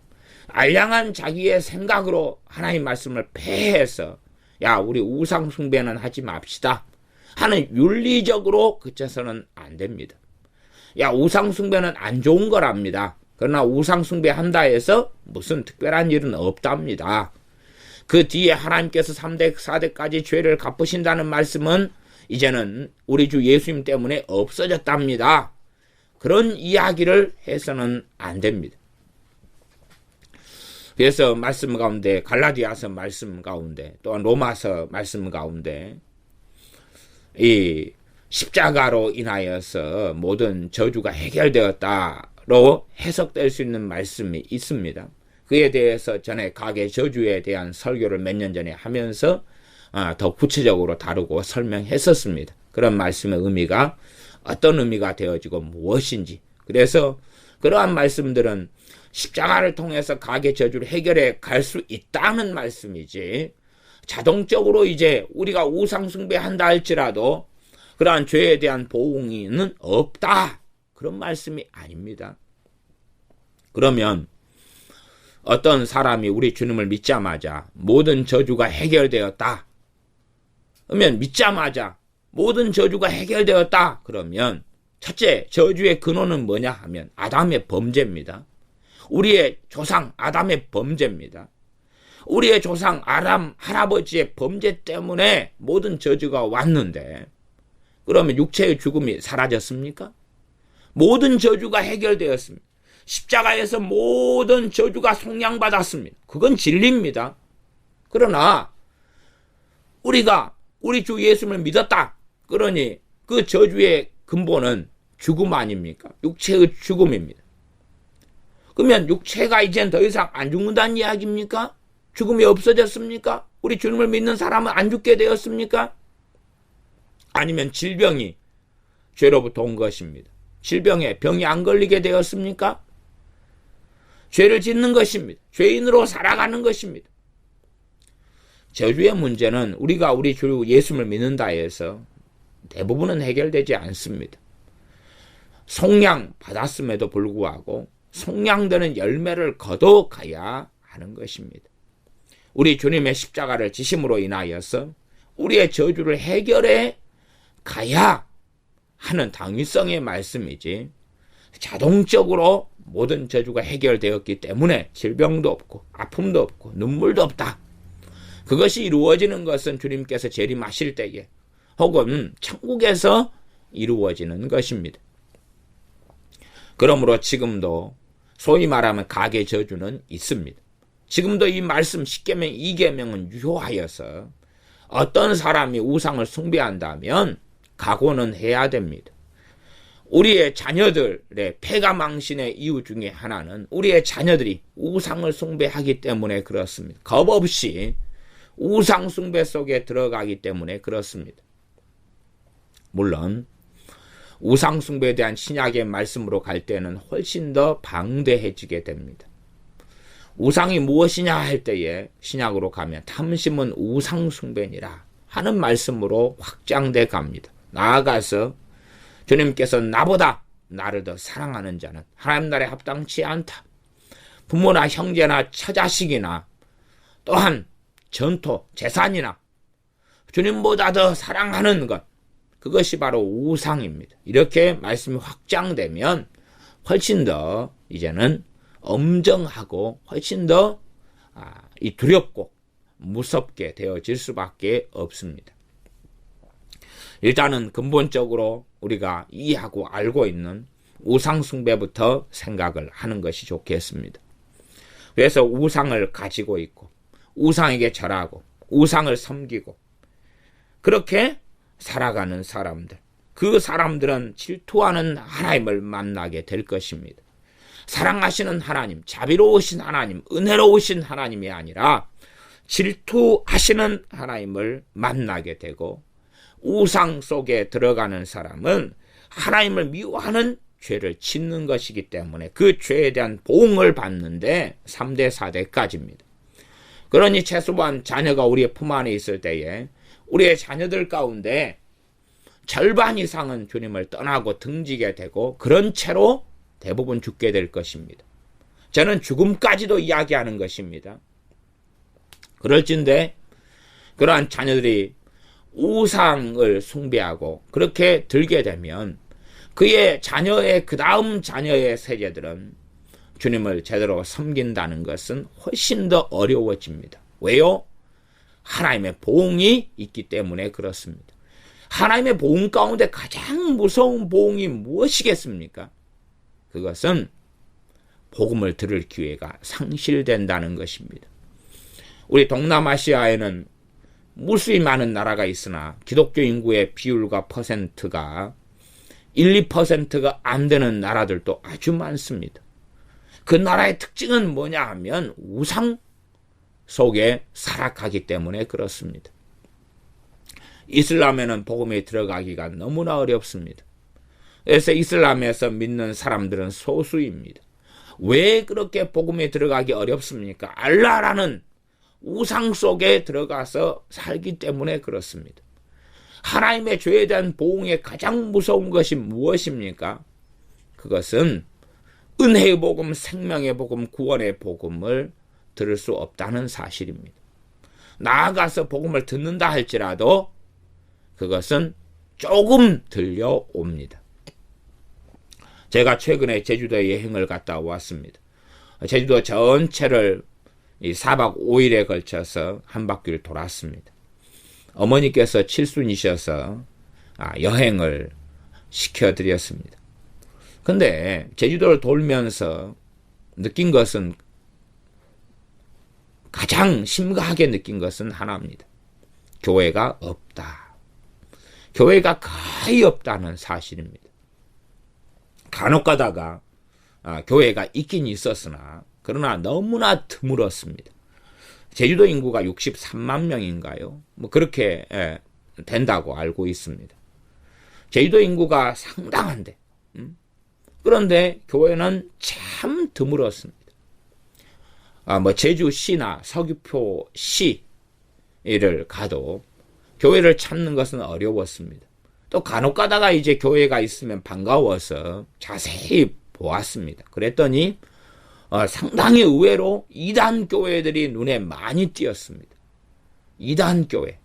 S1: 알량한 자기의 생각으로 하나님 말씀을 폐해서 우리 우상 숭배는 하지 맙시다 하는 윤리적으로 그쳐서는 안 됩니다. 우상 숭배는 안 좋은 거랍니다. 그러나 우상 숭배한다 해서 무슨 특별한 일은 없답니다. 그 뒤에 하나님께서 3대, 4대까지 죄를 갚으신다는 말씀은 이제는 우리 주 예수님 때문에 없어졌답니다. 그런 이야기를 해서는 안 됩니다. 그래서 말씀 가운데, 갈라디아서 말씀 가운데, 또한 로마서 말씀 가운데 이 십자가로 인하여서 모든 저주가 해결되었다로 해석될 수 있는 말씀이 있습니다. 그에 대해서 전에 가계 저주에 대한 설교를 몇 년 전에 하면서 더 구체적으로 다루고 설명했었습니다. 그런 말씀의 의미가 어떤 의미가 되어지고 무엇인지. 그래서 그러한 말씀들은 십자가를 통해서 가계 저주를 해결해 갈 수 있다는 말씀이지, 자동적으로 이제 우리가 우상 숭배한다 할지라도 그러한 죄에 대한 보응은 없다, 그런 말씀이 아닙니다. 그러면 어떤 사람이 우리 주님을 믿자마자 모든 저주가 해결되었다, 그러면 믿자마자 모든 저주가 해결되었다 그러면 첫째, 저주의 근원은 뭐냐 하면 아담의 범죄입니다. 우리의 조상 아담의 범죄입니다. 우리의 조상 아담 할아버지의 범죄 때문에 모든 저주가 왔는데, 그러면 육체의 죽음이 사라졌습니까? 모든 저주가 해결되었습니다. 십자가에서 모든 저주가 속량받았습니다. 그건 진리입니다. 그러나 우리가 우리 주 예수님을 믿었다, 그러니 그 저주의 근본은 죽음 아닙니까? 육체의 죽음입니다. 그러면 육체가 이젠 더 이상 안 죽는다는 이야기입니까? 죽음이 없어졌습니까? 우리 주님을 믿는 사람은 안 죽게 되었습니까? 아니면 질병이 죄로부터 온 것입니다. 질병에 병이 안 걸리게 되었습니까? 죄를 짓는 것입니다. 죄인으로 살아가는 것입니다. 저주의 문제는 우리가 우리 주 예수님을 믿는다 해서 대부분은 해결되지 않습니다. 속량 받았음에도 불구하고 속량되는 열매를 거둬가야 하는 것입니다. 우리 주님의 십자가를 지심으로 인하여서 우리의 저주를 해결해 가야 하는 당위성의 말씀이지, 자동적으로 모든 저주가 해결되었기 때문에 질병도 없고 아픔도 없고 눈물도 없다, 그것이 이루어지는 것은 주님께서 재림하실 때에 혹은 천국에서 이루어지는 것입니다. 그러므로 지금도 소위 말하면 가계 저주는 있습니다. 지금도 이 말씀 10계명 2계명은 유효하여서 어떤 사람이 우상을 숭배한다면 각오는 해야 됩니다. 우리의 자녀들의 패가망신의 이유 중에 하나는 우리의 자녀들이 우상을 숭배하기 때문에 그렇습니다. 겁없이 우상 숭배 속에 들어가기 때문에 그렇습니다. 물론 우상 숭배에 대한 신약의 말씀으로 갈 때는 훨씬 더 방대해지게 됩니다. 우상이 무엇이냐 할 때에 신약으로 가면 탐심은 우상 숭배니라 하는 말씀으로 확장돼 갑니다. 나아가서 주님께서 나보다 나를 더 사랑하는 자는 하나님 나라에 합당치 않다. 부모나 형제나 처자식이나 또한 전토, 재산이나 주님보다 더 사랑하는 것, 그것이 바로 우상입니다. 이렇게 말씀이 확장되면 훨씬 더 이제는 엄정하고 훨씬 더 두렵고 무섭게 되어질 수밖에 없습니다. 일단은 근본적으로 우리가 이해하고 알고 있는 우상 숭배부터 생각을 하는 것이 좋겠습니다. 그래서 우상을 가지고 있고 우상에게 절하고 우상을 섬기고 그렇게 살아가는 사람들, 그 사람들은 질투하는 하나님을 만나게 될 것입니다. 사랑하시는 하나님, 자비로우신 하나님, 은혜로우신 하나님이 아니라 질투하시는 하나님을 만나게 되고, 우상 속에 들어가는 사람은 하나님을 미워하는 죄를 짓는 것이기 때문에 그 죄에 대한 보응을 받는데 3대 4대까지입니다. 그러니 최소한 자녀가 우리의 품 안에 있을 때에 우리의 자녀들 가운데 절반 이상은 주님을 떠나고 등지게 되고 그런 채로 대부분 죽게 될 것입니다. 저는 죽음까지도 이야기하는 것입니다. 그럴진데 그러한 자녀들이 우상을 숭배하고 그렇게 들게 되면 그의 자녀의 그 다음 자녀의 세대들은 주님을 제대로 섬긴다는 것은 훨씬 더 어려워집니다. 왜요? 하나님의 보응이 있기 때문에 그렇습니다. 하나님의 보응 가운데 가장 무서운 보응이 무엇이겠습니까? 그것은 복음을 들을 기회가 상실된다는 것입니다. 우리 동남아시아에는 무수히 많은 나라가 있으나 기독교 인구의 비율과 퍼센트가 1, 2%가 안 되는 나라들도 아주 많습니다. 그 나라의 특징은 뭐냐 하면 우상 속에 살아가기 때문에 그렇습니다. 이슬람에는 복음에 들어가기가 너무나 어렵습니다. 그래서 이슬람에서 믿는 사람들은 소수입니다. 왜 그렇게 복음에 들어가기 어렵습니까? 알라라는 우상 속에 들어가서 살기 때문에 그렇습니다. 하나님의 죄에 대한 보응의 가장 무서운 것이 무엇입니까? 그것은 은혜의 복음, 생명의 복음, 구원의 복음을 들을 수 없다는 사실입니다. 나아가서 복음을 듣는다 할지라도 그것은 조금 들려옵니다. 제가 최근에 제주도에 여행을 갔다 왔습니다. 제주도 전체를 4박 5일에 걸쳐서 한 바퀴를 돌았습니다. 어머니께서 칠순이셔서 여행을 시켜드렸습니다. 근데 제주도를 돌면서 느낀 것은, 가장 심각하게 느낀 것은 하나입니다. 교회가 없다. 교회가 거의 없다는 사실입니다. 간혹 가다가 교회가 있긴 있었으나 그러나 너무나 드물었습니다. 제주도 인구가 63만 명인가요? 뭐 그렇게 된다고 알고 있습니다. 제주도 인구가 상당한데, 그런데 교회는 참 드물었습니다. 뭐 제주시나 서귀포시를 가도 교회를 찾는 것은 어려웠습니다. 또 간혹 가다가 이제 교회가 있으면 반가워서 자세히 보았습니다. 그랬더니 상당히 의외로 이단 교회들이 눈에 많이 띄었습니다. 이단 교회,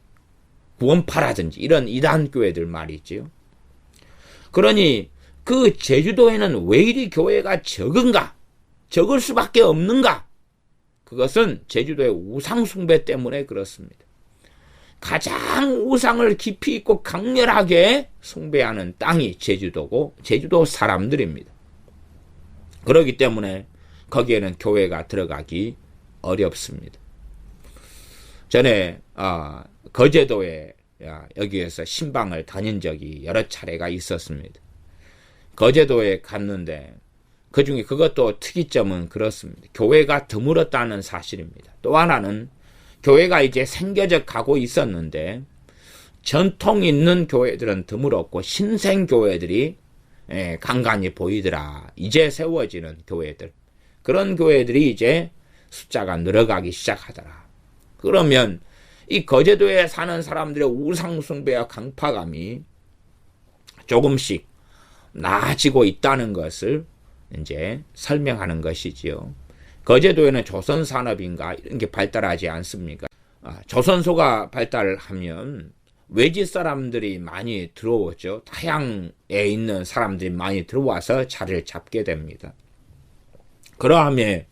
S1: 구원파라든지 이런 이단 교회들 말이지요. 그러니 그 제주도에는 왜 이리 교회가 적은가? 적을 수밖에 없는가? 그것은 제주도의 우상 숭배 때문에 그렇습니다. 가장 우상을 깊이 있고 강렬하게 숭배하는 땅이 제주도고 제주도 사람들입니다. 그렇기 때문에 거기에는 교회가 들어가기 어렵습니다. 전에 거제도에 여기에서 신방을 다닌 적이 여러 차례가 있었습니다. 거제도에 갔는데 그중에 그것도 특이점은 그렇습니다. 교회가 드물었다는 사실입니다. 또 하나는 교회가 이제 생겨져 가고 있었는데 전통 있는 교회들은 드물었고 신생 교회들이 간간히 보이더라. 이제 세워지는 교회들, 그런 교회들이 이제 숫자가 늘어가기 시작하더라. 그러면 이 거제도에 사는 사람들의 우상숭배와 강파감이 조금씩 나아지고 있다는 것을 이제 설명하는 것이지요. 거제도에는 조선산업인가 이런 게 발달하지 않습니까? 조선소가 발달하면 외지 사람들이 많이 들어오죠. 타향에 있는 사람들이 많이 들어와서 자리를 잡게 됩니다. 그러함에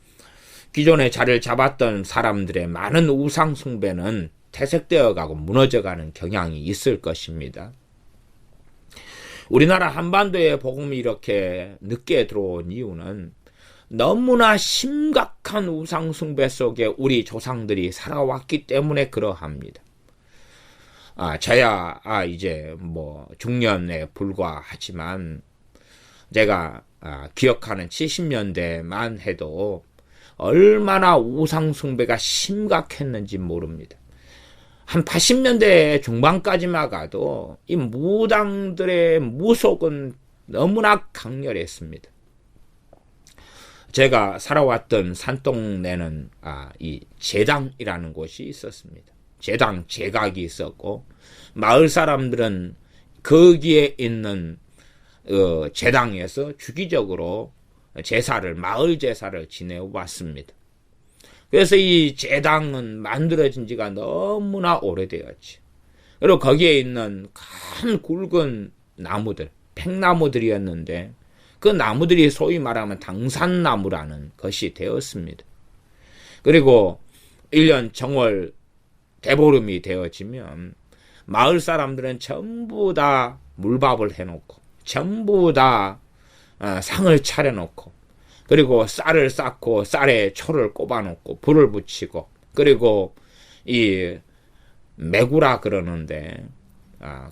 S1: 기존에 자리를 잡았던 사람들의 많은 우상 숭배는 퇴색되어 가고 무너져가는 경향이 있을 것입니다. 우리나라 한반도에 복음이 이렇게 늦게 들어온 이유는 너무나 심각한 우상 숭배 속에 우리 조상들이 살아왔기 때문에 그러합니다. 저야 이제 뭐 중년에 불과하지만 제가 기억하는 70년대만 해도 얼마나 우상 숭배가 심각했는지 모릅니다. 한 80년대 중반까지만 가도 이 무당들의 무속은 너무나 강렬했습니다. 제가 살아왔던 산동네는 이 제당이라는 곳이 있었습니다. 제당, 제각이 있었고 마을 사람들은 거기에 있는 제당에서 주기적으로 제사를, 마을 제사를 지내왔습니다. 그래서 이 제당은 만들어진 지가 너무나 오래되었지. 그리고 거기에 있는 큰 굵은 나무들, 팽나무들이었는데 그 나무들이 소위 말하면 당산나무라는 것이 되었습니다. 그리고 1년 정월 대보름이 되어지면 마을 사람들은 전부 다 물밥을 해놓고 전부 다 상을 차려놓고 그리고 쌀을 쌓고 쌀에 초를 꼽아놓고 불을 붙이고 그리고 이 매구라 그러는데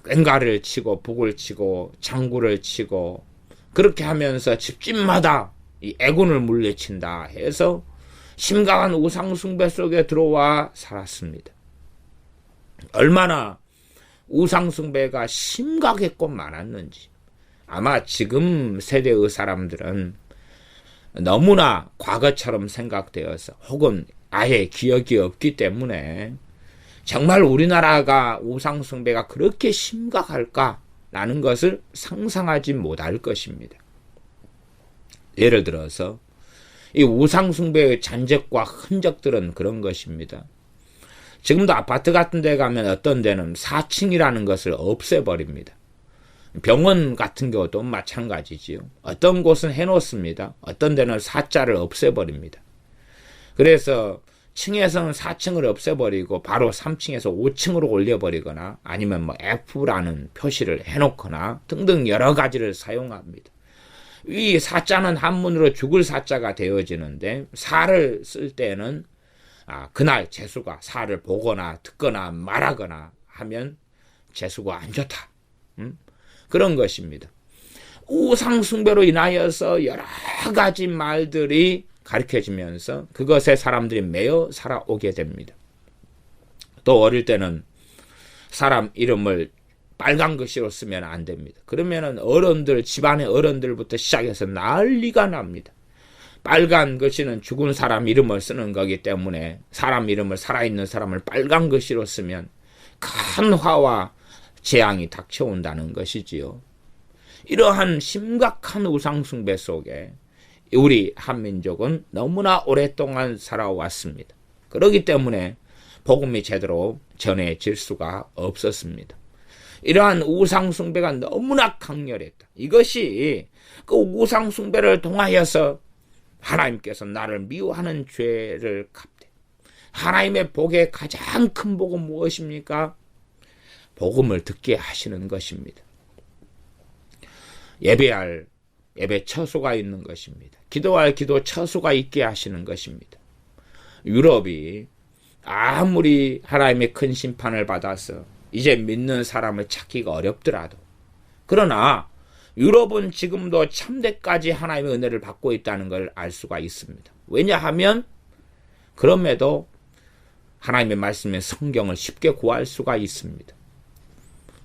S1: 꽹과를 치고 북을 치고 장구를 치고 그렇게 하면서 집집마다 이 애군을 물리친다 해서 심각한 우상숭배 속에 들어와 살았습니다. 얼마나 우상숭배가 심각했고 많았는지 아마 지금 세대의 사람들은 너무나 과거처럼 생각되어서 혹은 아예 기억이 없기 때문에 정말 우리나라가 우상숭배가 그렇게 심각할까라는 것을 상상하지 못할 것입니다. 예를 들어서 이 우상숭배의 잔적과 흔적들은 그런 것입니다. 지금도 아파트 같은 데 가면 어떤 데는 4층이라는 것을 없애버립니다. 병원 같은 경우도 마찬가지지요. 어떤 곳은 해놓습니다. 어떤 데는 4자를 없애버립니다. 그래서 층에서는 4층을 없애버리고 바로 3층에서 5층으로 올려버리거나 아니면 뭐 F라는 표시를 해놓거나 등등 여러 가지를 사용합니다. 이 사자는 한문으로 죽을 사자가 되어지는데 사를 쓸 때는 그날 재수가 사를 보거나 듣거나 말하거나 하면 재수가 안 좋다. 그런 것입니다. 우상숭배로 인하여서 여러 가지 말들이 가르쳐지면서 그것에 사람들이 매여 살아오게 됩니다. 또 어릴 때는 사람 이름을 빨간 글씨로 쓰면 안 됩니다. 그러면은 어른들, 집안의 어른들부터 시작해서 난리가 납니다. 빨간 글씨는 죽은 사람 이름을 쓰는 거기 때문에 사람 이름을 살아있는 사람을 빨간 글씨로 쓰면 큰 화와 재앙이 닥쳐온다는 것이지요. 이러한 심각한 우상숭배 속에 우리 한민족은 너무나 오랫동안 살아왔습니다. 그렇기 때문에 복음이 제대로 전해질 수가 없었습니다. 이러한 우상숭배가 너무나 강렬했다. 이것이 그 우상숭배를 통하여서 하나님께서 나를 미워하는 죄를 갚되 하나님의 복의 가장 큰 복은 무엇입니까? 복음을 듣게 하시는 것입니다. 예배할 예배 처소가 있는 것입니다. 기도할 기도 처소가 있게 하시는 것입니다. 유럽이 아무리 하나님의 큰 심판을 받아서 이제 믿는 사람을 찾기가 어렵더라도 그러나 유럽은 지금도 참되까지 하나님의 은혜를 받고 있다는 걸 알 수가 있습니다. 왜냐하면 그럼에도 하나님의 말씀의 성경을 쉽게 구할 수가 있습니다.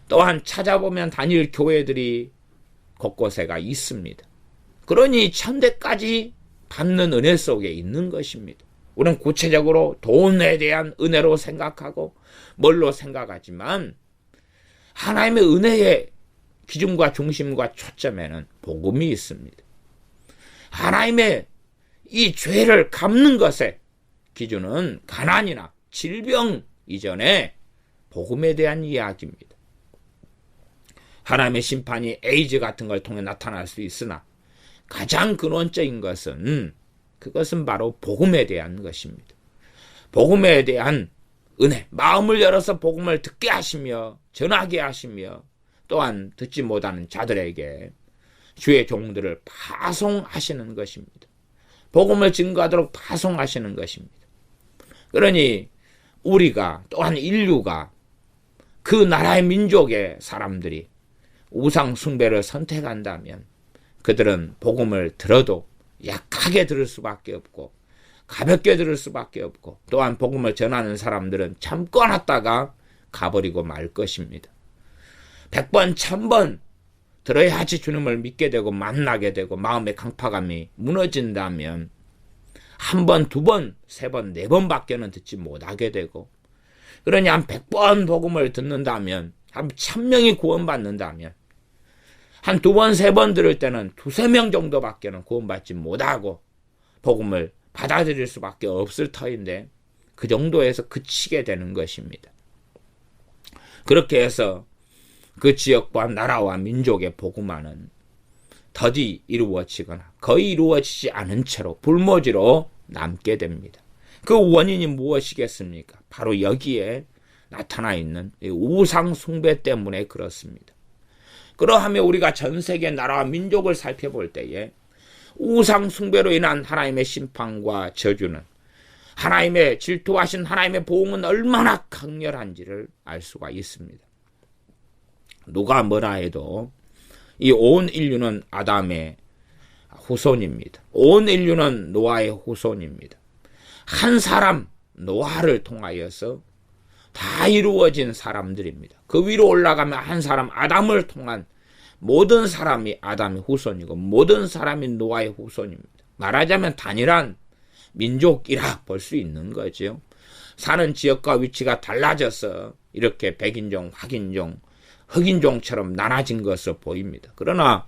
S1: 또한 찾아보면 다닐 교회들이 곳곳에가 있습니다. 그러니 참되까지 받는 은혜 속에 있는 것입니다. 우리는 구체적으로 돈에 대한 은혜로 생각하고 뭘로 생각하지만 하나님의 은혜의 기준과 중심과 초점에는 복음이 있습니다. 하나님의 이 죄를 갚는 것의 기준은 가난이나 질병 이전에 복음에 대한 이야기입니다. 하나님의 심판이 에이즈 같은 걸 통해 나타날 수 있으나 가장 근원적인 것은 그것은 바로 복음에 대한 것입니다. 복음에 대한 은혜, 마음을 열어서 복음을 듣게 하시며 전하게 하시며 또한 듣지 못하는 자들에게 주의 종들을 파송하시는 것입니다. 복음을 증거하도록 파송하시는 것입니다. 그러니 우리가 또한 인류가 그 나라의 민족의 사람들이 우상 숭배를 선택한다면 그들은 복음을 들어도 약하게 들을 수밖에 없고 가볍게 들을 수밖에 없고 또한 복음을 전하는 사람들은 잠깐 왔다가 가버리고 말 것입니다. 100번 1000번 들어야지 주님을 믿게 되고 만나게 되고 마음의 강팍함이 무너진다면 1번, 2번, 3번, 4번밖에는 듣지 못하게 되고 그러니 한 100번 복음을 듣는다면 한 1000명이 구원받는다면 한 2번, 3번 들을 때는 2-3명 정도밖에는 구원받지 못하고 복음을 받아들일 수밖에 없을 터인데 그 정도에서 그치게 되는 것입니다. 그렇게 해서 그 지역과 나라와 민족의 복음화는 더디 이루어지거나 거의 이루어지지 않은 채로 불모지로 남게 됩니다. 그 원인이 무엇이겠습니까? 바로 여기에 나타나 있는 우상 숭배 때문에 그렇습니다. 그러하면 우리가 전 세계 나라와 민족을 살펴볼 때에 우상 숭배로 인한 하나님의 심판과 저주는, 하나님의 질투하신 하나님의 보응은 얼마나 강렬한지를 알 수가 있습니다. 누가 뭐라 해도 이 온 인류는 아담의 후손입니다. 온 인류는 노아의 후손입니다. 한 사람 노아를 통하여서 다 이루어진 사람들입니다. 그 위로 올라가면 한 사람 아담을 통한 모든 사람이 아담의 후손이고 모든 사람이 노아의 후손입니다. 말하자면 단일한 민족이라 볼 수 있는 거죠. 사는 지역과 위치가 달라져서 이렇게 백인종, 화인종, 흑인종처럼 나눠진 것으로 보입니다. 그러나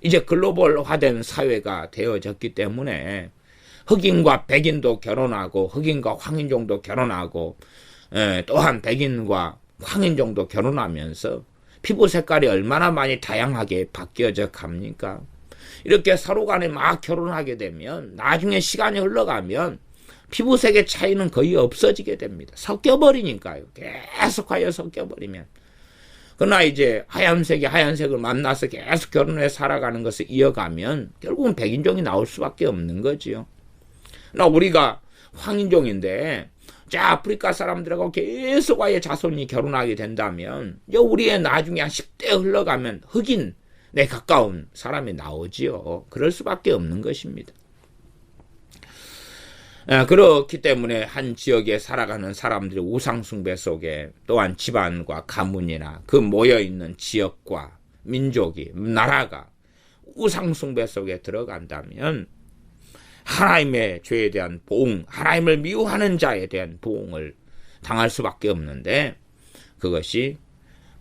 S1: 이제 글로벌화된 사회가 되어졌기 때문에 흑인과 백인도 결혼하고 흑인과 황인종도 결혼하고 또한 백인과 황인종도 결혼하면서 피부 색깔이 얼마나 많이 다양하게 바뀌어져 갑니까? 이렇게 서로 간에 막 결혼하게 되면 나중에 시간이 흘러가면 피부색의 차이는 거의 없어지게 됩니다. 섞여버리니까요. 계속하여 섞여버리면. 그러나 이제 하얀색을 만나서 계속 결혼해 살아가는 것을 이어가면 결국은 백인종이 나올 수밖에 없는 거지요. 그러나 우리가 황인종인데 자 아프리카 사람들하고 계속 아예 자손이 결혼하게 된다면 우리의 나중에 한 10대 흘러가면 흑인에 가까운 사람이 나오지요. 그럴 수밖에 없는 것입니다. 그렇기 때문에 한 지역에 살아가는 사람들의 우상숭배 속에 또한 집안과 가문이나 그 모여있는 지역과 민족이, 나라가 우상숭배 속에 들어간다면 하나님의 죄에 대한 보응, 하나님을 미워하는 자에 대한 보응을 당할 수밖에 없는데 그것이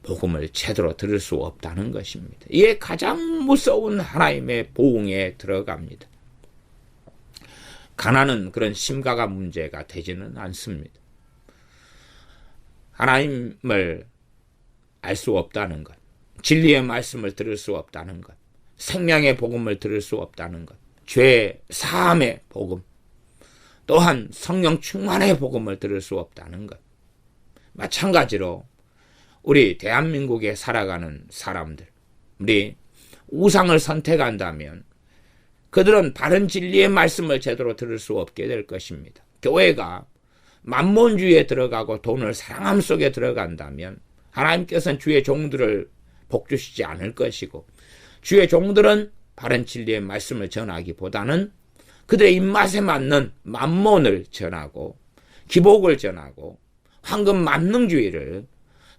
S1: 복음을 제대로 들을 수 없다는 것입니다. 이게 가장 무서운 하나님의 보응에 들어갑니다. 가난은 그런 심각한 문제가 되지는 않습니다. 하나님을 알 수 없다는 것, 진리의 말씀을 들을 수 없다는 것, 생명의 복음을 들을 수 없다는 것, 죄 사함의 복음, 또한 성령 충만의 복음을 들을 수 없다는 것. 마찬가지로 우리 대한민국에 살아가는 사람들, 우리 우상을 선택한다면 그들은 바른 진리의 말씀을 제대로 들을 수 없게 될 것입니다. 교회가 만몬주의에 들어가고 돈을 사랑함 속에 들어간다면 하나님께서는 주의 종들을 복주시지 않을 것이고 주의 종들은 바른 진리의 말씀을 전하기보다는 그들의 입맛에 맞는 만몬을 전하고 기복을 전하고 황금 만능주의를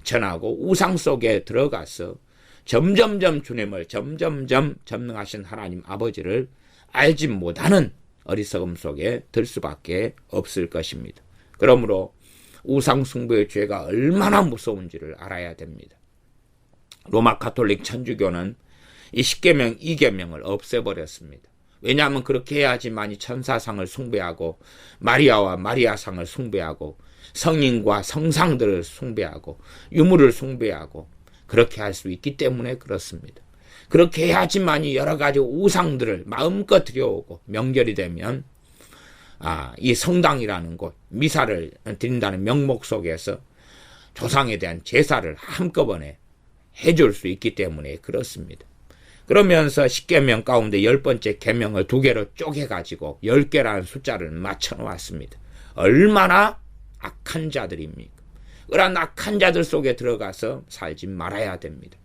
S1: 전하고 우상 속에 들어가서 점점점 주님을 점점점 전능하신 하나님 아버지를 알지 못하는 어리석음 속에 들 수밖에 없을 것입니다. 그러므로 우상 숭배의 죄가 얼마나 무서운지를 알아야 됩니다. 로마 가톨릭 천주교는 이 10계명 2계명을 없애버렸습니다. 왜냐하면 그렇게 해야지만이 천사상을 숭배하고 마리아와 마리아상을 숭배하고 성인과 성상들을 숭배하고 유물을 숭배하고 그렇게 할 수 있기 때문에 그렇습니다. 그렇게 해야지만이 여러 가지 우상들을 마음껏 들여오고 명절이 되면 이 성당이라는 곳, 미사를 드린다는 명목 속에서 조상에 대한 제사를 한꺼번에 해줄 수 있기 때문에 그렇습니다. 그러면서 10계명 가운데 10번째 계명을 2개로 쪼개가지고 10개라는 숫자를 맞춰놓았습니다. 얼마나 악한 자들입니까? 그러한 악한 자들 속에 들어가서 살지 말아야 됩니다.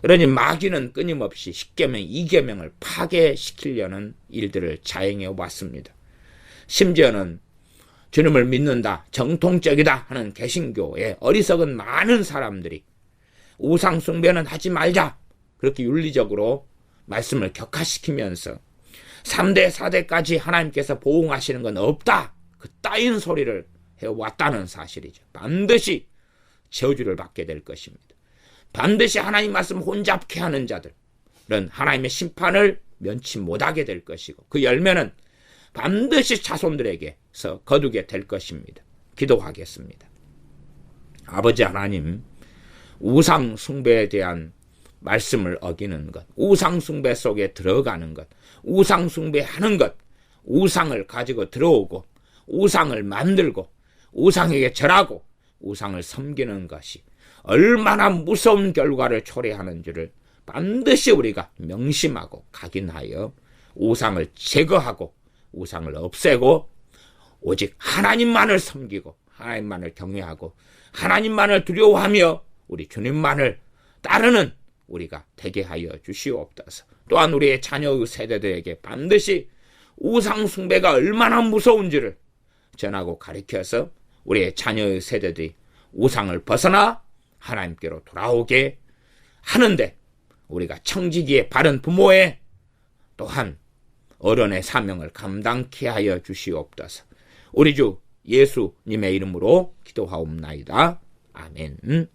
S1: 그러니 마귀는 끊임없이 10계명, 2계명을 파괴시키려는 일들을 자행해 왔습니다. 심지어는 주님을 믿는다, 정통적이다 하는 개신교의 어리석은 많은 사람들이 우상 숭배는 하지 말자 그렇게 윤리적으로 말씀을 격화시키면서 3대, 4대까지 하나님께서 보응하시는 건 없다 그 따윈 소리를 해왔다는 사실이죠. 반드시 저주를 받게 될 것입니다. 반드시 하나님 말씀 혼잡케 하는 자들은 하나님의 심판을 면치 못하게 될 것이고 그 열매는 반드시 자손들에게서 거두게 될 것입니다. 기도하겠습니다. 아버지 하나님, 우상 숭배에 대한 말씀을 어기는 것, 우상숭배 속에 들어가는 것, 우상숭배하는 것, 우상을 가지고 들어오고 우상을 만들고 우상에게 절하고 우상을 섬기는 것이 얼마나 무서운 결과를 초래하는지를 반드시 우리가 명심하고 각인하여 우상을 제거하고 우상을 없애고 오직 하나님만을 섬기고 하나님만을 경외하고 하나님만을 두려워하며 우리 주님만을 따르는 우리가 되게 하여 주시옵소서. 또한 우리의 자녀의 세대들에게 반드시 우상 숭배가 얼마나 무서운지를 전하고 가르쳐서 우리의 자녀의 세대들이 우상을 벗어나 하나님께로 돌아오게 하는데 우리가 청지기의 바른 부모의 또한 어른의 사명을 감당케 하여 주시옵소서. 우리 주 예수님의 이름으로 기도하옵나이다. 아멘.